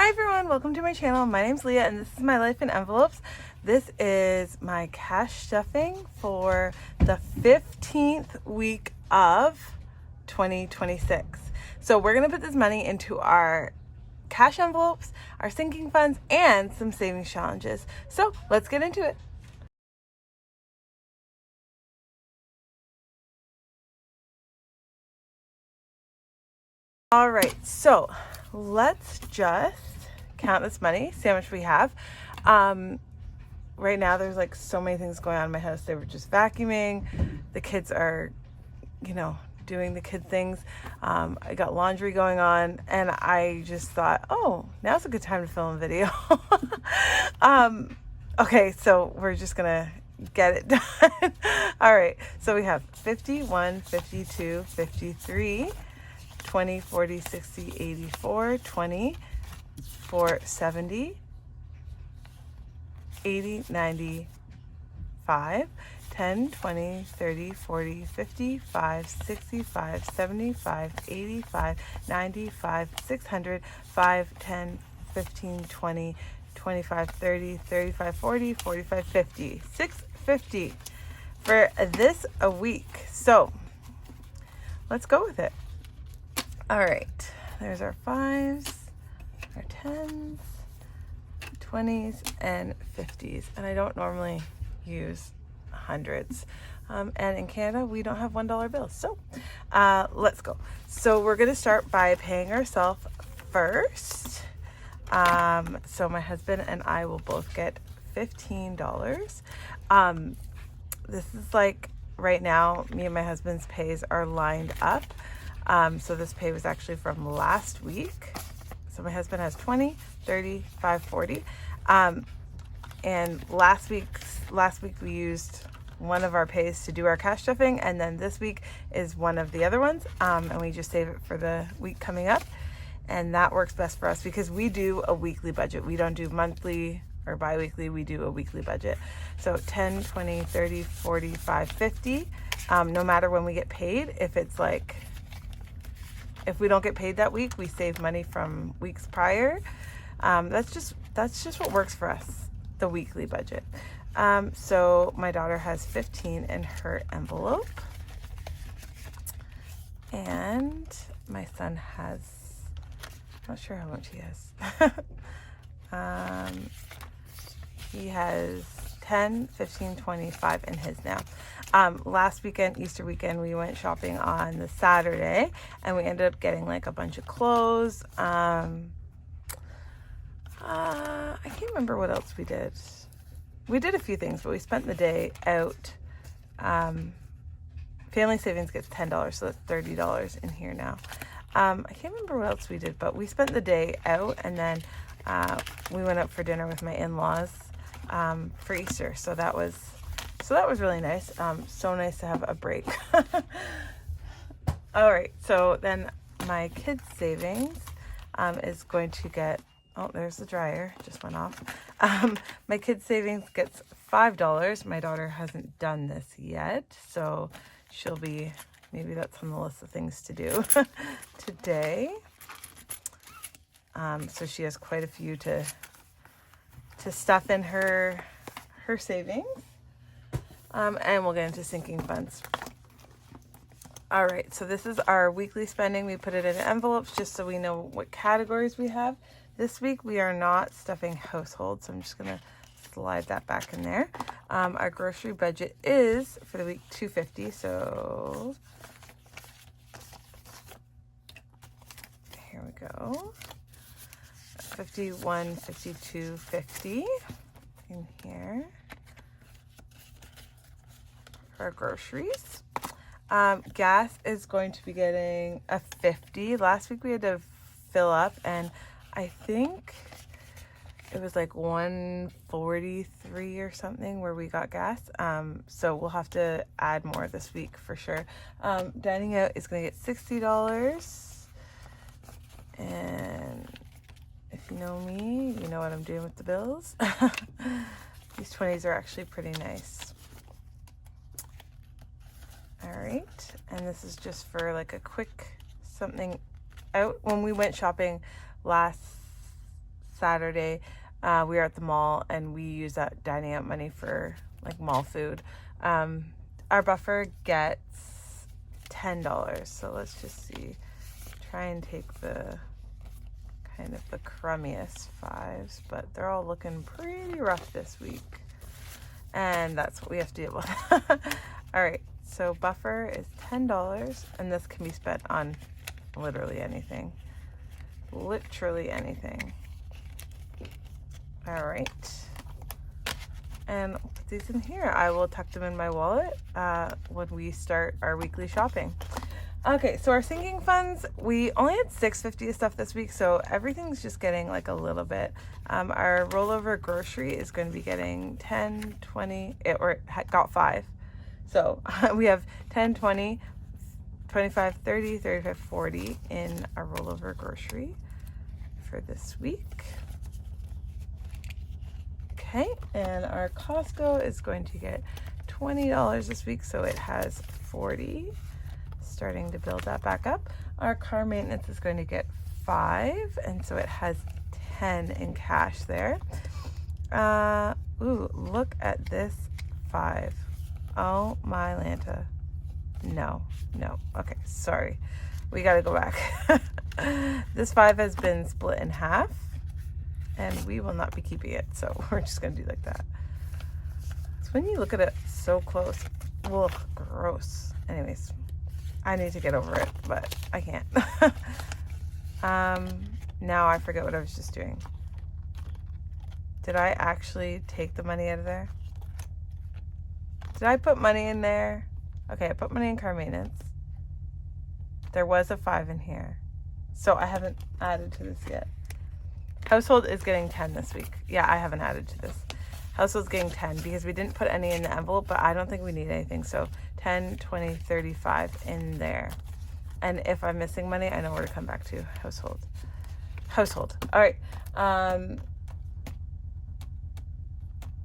Hi everyone, welcome to my channel. My name's Leah and this is my life in envelopes. This is my cash stuffing for the 15th week of 2026. So we're gonna put this money into our cash envelopes, our sinking funds, and some savings challenges. So let's get into it. All right, so let's just count this money, see how much we have. Right now there's like so many things going on in my house. They were just vacuuming. The kids are, doing the kid things. I got laundry going on and I just thought, oh, now's a good time to film a video. Okay, so we're just gonna get it done. All right, so we have 51, 52, 53, 20, 40, 60, 84, 20, 4, 70, 80, 95, 10, 20, 30, 40, 55, 65, 75, 85, 95, 600, 5, 10, 15, 20, 25, 30, 35, 40, 45, 50, 650 for this a week. So let's go with it. All right, there's our 5s, our 10s, 20s, and 50s. And I don't normally use hundreds. And in Canada, we don't have $1 bills. So let's go. So we're going to start by paying ourselves first. So my husband and I will both get $15. This is like right now, me and my husband's pays are lined up. So this pay was actually from last week. So my husband has 20, 30, 5, 40. And last week we used one of our pays to do our cash stuffing, and then this week is one of the other ones. And we just save it for the week coming up. And that works best for us because we do a weekly budget. We don't do monthly or bi-weekly, we do a weekly budget. So 10, 20, 30, 45, 50. No matter when we get paid, if we don't get paid that week, we save money from weeks prior. That's just what works for us, the weekly budget. So my daughter has 15 in her envelope, and my son has, I'm not sure how much he has. He has 10, 15, 25 in his now. Last weekend, Easter weekend, we went shopping on the Saturday and we ended up getting like a bunch of clothes. I can't remember what else we did. We did a few things, but we spent the day out. Family Savings gets $10, so that's $30 in here now. I can't remember what else we did, but we spent the day out, and then we went out for dinner with my in-laws for Easter. So that was really nice. So nice to have a break. All right, so then my kids' savings is going to get, oh, there's the dryer, just went off. My kids' savings gets $5. My daughter hasn't done this yet, so she'll be, maybe that's on the list of things to do today. So she has quite a few to stuff in her savings. And we'll get into sinking funds. All right, so this is our weekly spending. We put it in envelopes just so we know what categories we have. This week we are not stuffing household, so I'm just gonna slide that back in there. Our grocery budget is for the week $250, so here we go. 51, 52, 50 in here for our groceries. Gas is going to be getting a 50. Last week we had to fill up, and I think it was like 143 or something where we got gas. So we'll have to add more this week for sure. Dining out is going to get $60. And if you know me, you know what I'm doing with the bills. These 20s are actually pretty nice. All right, and this is just for like a quick something out. When we went shopping last Saturday, we were at the mall and we use that dining out money for like mall food. Our buffer gets $10. So let's just see. Try and take the kind of the crummiest fives, but they're all looking pretty rough this week. And that's what we have to deal with. All right, so buffer is $10, and this can be spent on literally anything. Literally anything. All right. And I'll put these in here. I will tuck them in my wallet when we start our weekly shopping. Okay, so our sinking funds, we only had $6.50 of stuff this week, so everything's just getting like a little bit. Our rollover grocery is going to be getting 10, 20, or got 5. So we have 10, 20, 25, 30, 35, 40 in our rollover grocery for this week. Okay, and our Costco is going to get $20 this week, so it has 40. Starting to build that back up. Our car maintenance is going to get 5, and so it has 10 in cash there. Ooh, look at this 5. Oh my Lanta. No. Okay, sorry. We gotta go back. This 5 has been split in half, and we will not be keeping it, so we're just gonna do like that. So when you look at it so close, ugh, gross. Anyways, I need to get over it, but I can't. Now I forget what I was just doing. Did I actually take the money out of there? Did I put money in there? Okay, I put money in car maintenance. There was a 5 in here. So I haven't added to this yet. Household is getting 10 this week. Yeah, I haven't added to this. Household's getting 10 because we didn't put any in the envelope, but I don't think we need anything. So 10, 20, 35 in there. And if I'm missing money, I know where to come back to. Household. All right.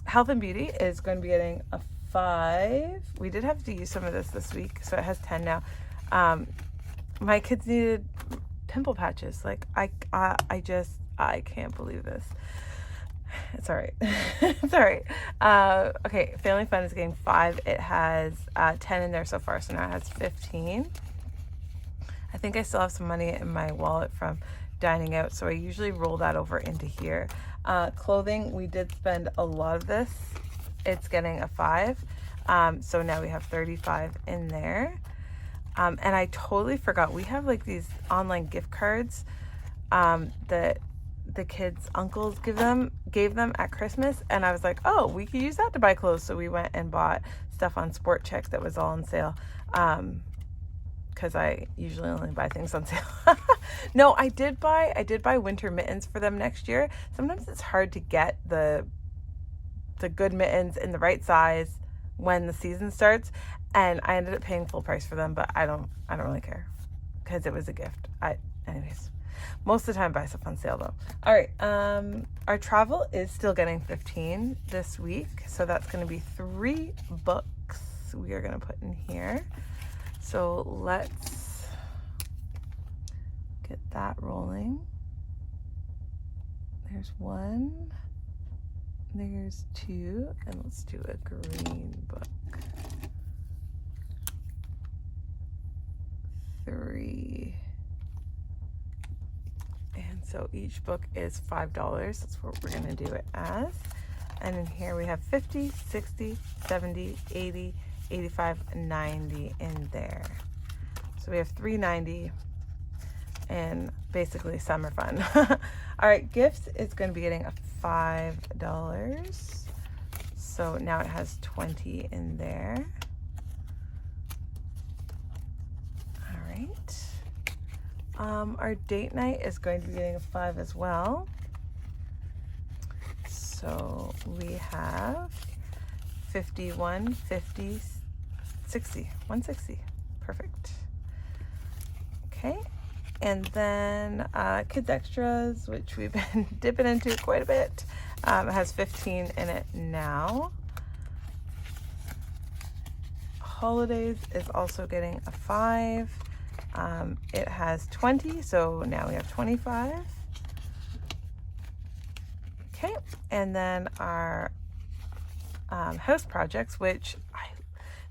Health and beauty is going to be getting a 5. We did have to use some of this week, so it has 10 now. My kids needed pimple patches. Like I can't believe this. It's all right. It's all right. Okay, family fun is getting 5. It has 10 in there so far, so now it has 15. I think I still have some money in my wallet from dining out, so I usually roll that over into here. Clothing, we did spend a lot of this. It's getting a 5. So now we have 35 in there. And I totally forgot, we have like these online gift cards that the kids' uncles gave them at Christmas, and I was like, oh, we could use that to buy clothes. So we went and bought stuff on Sport Chek that was all on sale, because I usually only buy things on sale. No, I did buy winter mittens for them next year. Sometimes it's hard to get the good mittens in the right size when the season starts, and I ended up paying full price for them, but I don't really care because it was a gift. Anyways. Most of the time I buy stuff on sale though. All right, our travel is still getting 15 this week. So that's going to be 3 books we are going to put in here. So let's get that rolling. There's 1, there's 2, and let's do a green book. 3. And so each book is $5. That's what we're going to do it as. And in here we have 50, 60, 70, 80, 85, 90 in there. So we have $3.90, and basically summer fun. All right, gifts is going to be getting a $5. So now it has 20 in there. All right. Our date night is going to be getting a 5 as well. So we have 51, 50, 60, 160. Perfect. Okay. And then kids extras, which we've been dipping into quite a bit. It has 15 in it now. Holidays is also getting a 5. It has 20, so now we have 25. Okay, and then our house projects, which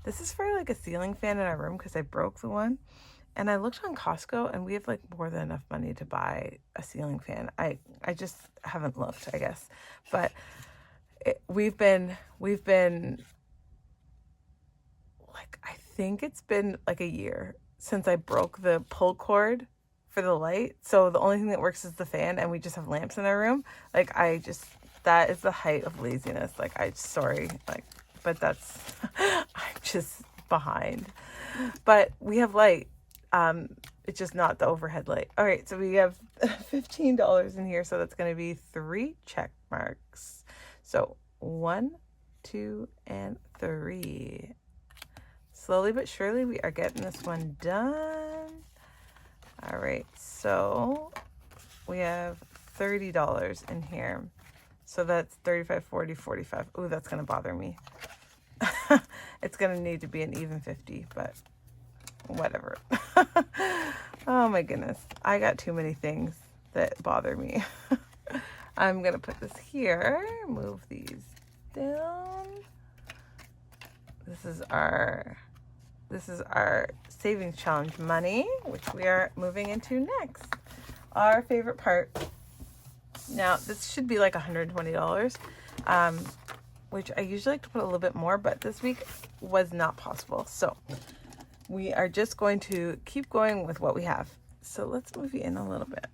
this is for like a ceiling fan in our room because I broke the one. And I looked on Costco and we have like more than enough money to buy a ceiling fan. I just haven't looked, I guess. But we've been like, I think it's been like a year since I broke the pull cord for the light. So the only thing that works is the fan, and we just have lamps in our room. Like, that is the height of laziness. Like, sorry, like, but that's, I'm just behind. But we have light. It's just not the overhead light. All right, so we have $15 in here, so that's going to be 3 check marks. So 1, 2, and 3. Slowly but surely, we are getting this one done. All right, so we have $30 in here. So that's 35, 40, 45. Ooh, that's going to bother me. It's going to need to be an even 50, but whatever. Oh my goodness. I got too many things that bother me. I'm going to put this here, move these down. This is our savings challenge money, which we are moving into next. Our favorite part. Now, this should be like $120, which I usually like to put a little bit more, but this week was not possible. So we are just going to keep going with what we have. So let's move you in a little bit.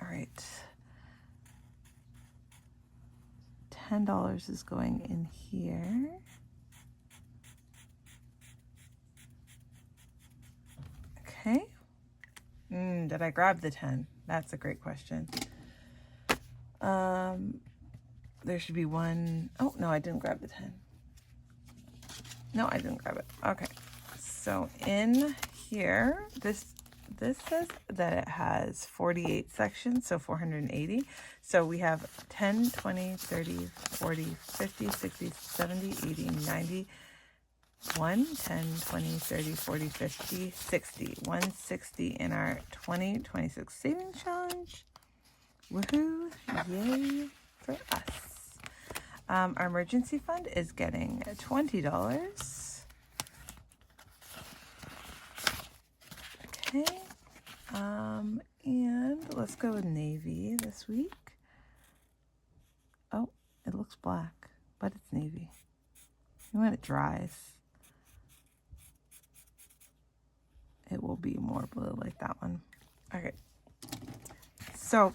All right. $10 is going in here. Okay. Did I grab the 10? That's a great question. There should be one. Oh, no, I didn't grab the 10. No, I didn't grab it. Okay. So in here, this says that it has 48 sections, so 480. So we have 10, 20, 30, 40, 50, 60, 70, 80, 90, 1, 10, 20, 30, 40, 50, 60. 160 in our 2026 savings challenge. Woohoo! Yay for us. Our emergency fund is getting $20. Okay. And let's go with navy this week. Oh, it looks black, but it's navy. When it dries, it will be more blue like that one. Okay. So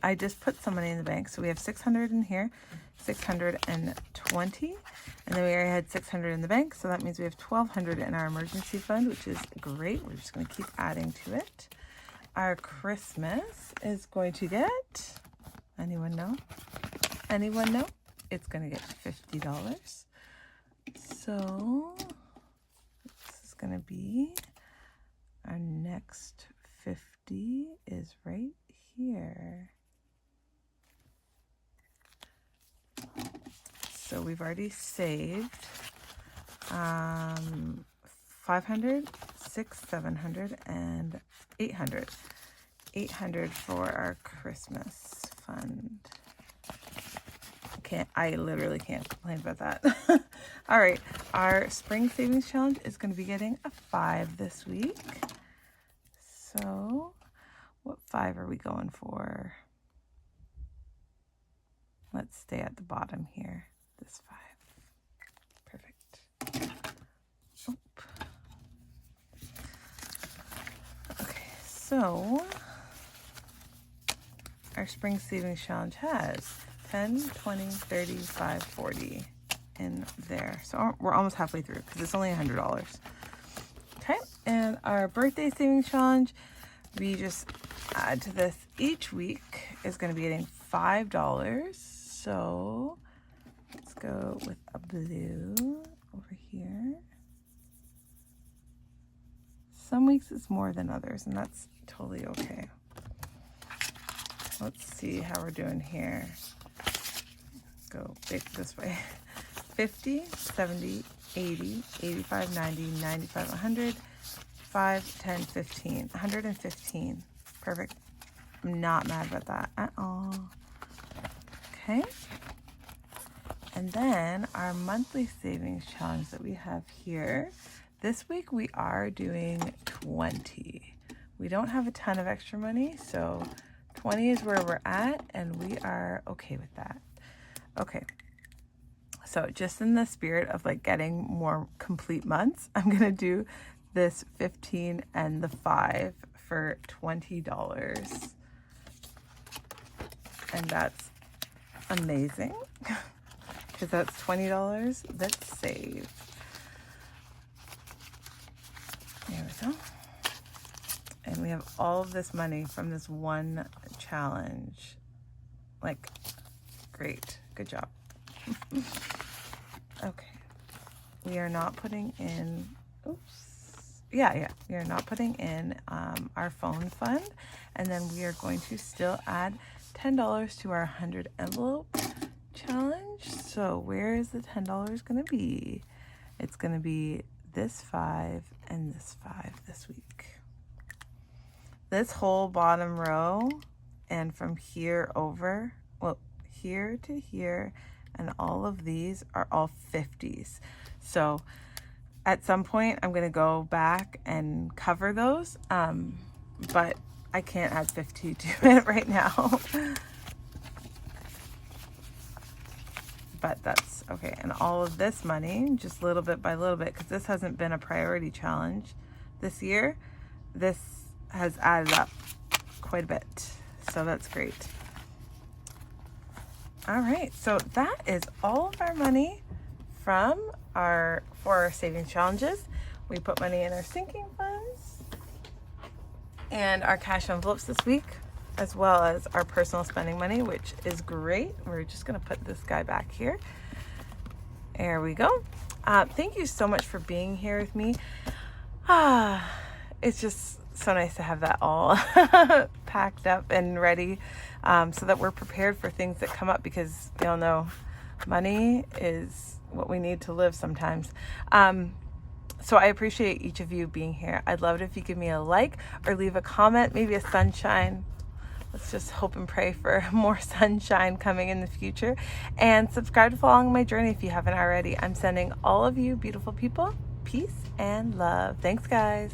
I just put some money in the bank. So we have 600 in here, 620, and then we already had 600 in the bank. So that means we have 1,200 in our emergency fund, which is great. We're just going to keep adding to it. Our Christmas is going to get, anyone know? Anyone know? It's going to get $50. So this is going to be our next 50 is right here. So we've already saved 500, 600, 700, and 800. 800 for our Christmas fund. I literally can't complain about that. All right, our spring savings challenge is going to be getting a 5 this week. So what 5 are we going for? Let's stay at the bottom here. This 5. Perfect. Oop. Okay, so our spring savings challenge has 10, 20, 30, 5, 40 in there. So we're almost halfway through because it's only $100. Okay, and our birthday savings challenge, we just add to this each week, is going to be getting $5. So let's go with a blue over here. Some weeks it's more than others, and that's totally okay. Let's see how we're doing here. Go big this way. 50, 70, 80, 85, 90, 95, 100, 5, 10, 15. 115. Perfect. I'm not mad about that at all. Okay. And then our monthly savings challenge that we have here. This week we are doing 20. We don't have a ton of extra money, so 20 is where we're at, and we are okay with that. Okay. So just in the spirit of like getting more complete months, I'm going to do this 15 and the 5 for $20. And that's amazing because that's $20 that's saved. There we go. And we have all of this money from this one challenge. Like, great. Good job. Okay. We are not putting in, we are not putting in our phone fund. And then we are going to still add $10 to our 100 envelope challenge. So where is the $10 going to be? It's going to be this 5 and this 5 this week. This whole bottom row and from here over, well, here to here, and all of these are all 50s. So at some point I'm going to go back and cover those, but I can't add 50 to it right now. But that's okay. And all of this money, just little bit by little bit, because this hasn't been a priority challenge this year, this has added up quite a bit. So that's great. All right, so that is all of our money for our savings challenges. We put money in our sinking funds and our cash envelopes this week, as well as our personal spending money, which is great. We're just gonna put this guy back here. There we go. Thank you so much for being here with me. It's just so nice to have that all packed up and ready, so that we're prepared for things that come up, because we all know money is what we need to live sometimes. So I appreciate each of you being here. I'd love it if you give me a like or leave a comment, maybe a sunshine. Let's just hope and pray for more sunshine coming in the future. And subscribe to follow along my journey if you haven't already. I'm sending all of you beautiful people peace and love. Thanks, guys.